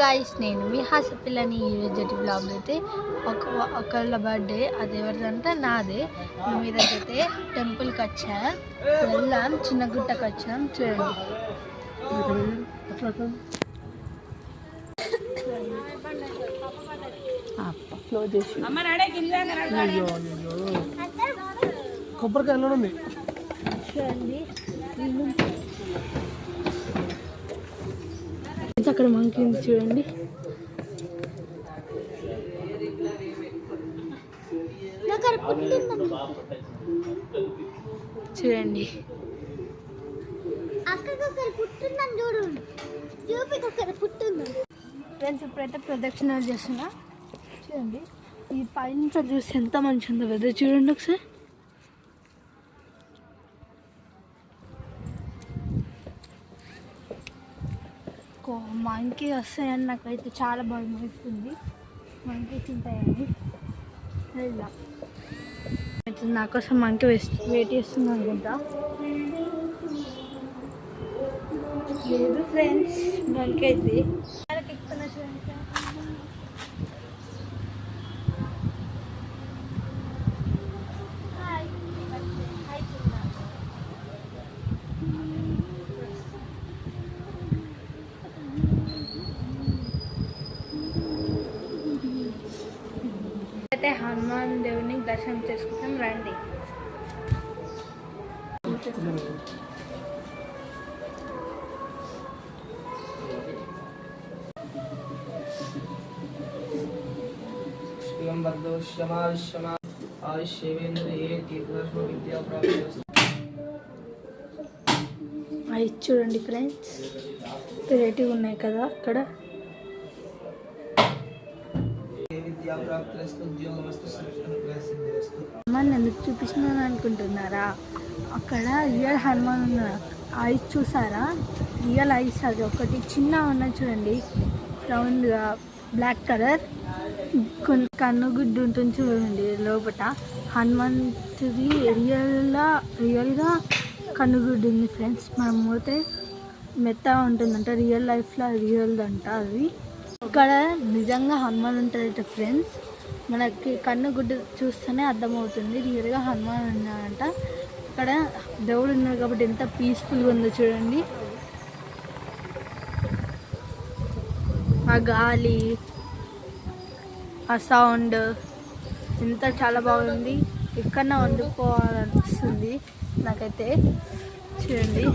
Guys, నేను మీ హాస్యపిల్లని. ఈరోజు blog అయితే ఒకళ్ళ బర్త్డే, అది ఎవరిదంటే నాదే. మేము ఈరోజైతే టెంపుల్కి వచ్చాం, వెళ్ళాం, చిన్న గుట్టకు వచ్చాం. చూడండి, కొబ్బరికాయ ఉంది. చూడండి అక్కడ మంకీ ఉంది. చూడండి, చూడండి ఫ్రెండ్స్, ఇప్పుడైతే ప్రదక్షిణాలు చేస్తున్నా. చూడండి, ఈ పైన చూసి ఎంత మంచిగా ఉందో వెదర్. చూడండి ఒకసారి. మంకీ వస్తాయని నాకైతే చాలా భయం వేస్తుంది. మంకీస్ ఉంటాయని వెళ్దాం. అయితే నా కోసం మంకీ వెయిట్ చేస్తుంది అనుకుంటా. లేదు ఫ్రెండ్స్, మంకీ అయితే ఎక్కుతున్నా. చూడండి, అయితే హనుమాన్ దేవుని దర్శనం చేసుకుంటాం. రండి. అవి చూడండి ఫ్రెండ్స్, వెరైటీగా ఉన్నాయి కదా. అక్కడ హనుమాన్ ఎందుకు చూపిస్తున్నాను అనుకుంటున్నారా? అక్కడ రియల్ హనుమాన్ ఉన్నారు. ఐస్ చూసారా? Real ice. అది ఒకటి చిన్న ఉన్నది చూడండి, రౌండ్గా బ్లాక్ కలర్, కన్నుగుడ్డు ఉంటుంది చూడండి లోపల. హనుమంతుది రియల్గా కన్నుగుడ్డు ఉంది ఫ్రెండ్స్. మనం పోతే మెత్తగా ఉంటుందంట, రియల్ లైఫ్లో రియల్ అంట అది. ఇక్కడ నిజంగా హనుమాన్ ఉంటాడట ఫ్రెండ్స్. మనకి కన్నుగుడ్డు చూస్తేనే అర్థమవుతుంది రియల్గా హనుమాన్ ఉన్నాడంట. ఇక్కడ దేవుడు ఉన్నాడు కాబట్టి ఎంత పీస్ఫుల్గా ఉందో చూడండి. ఆ గాలి, ఆ సౌండ్ ఎంత చాలా బాగుంది. ఎక్కడన్నా వండుకోవాలనిపిస్తుంది నాకైతే. చూడండి,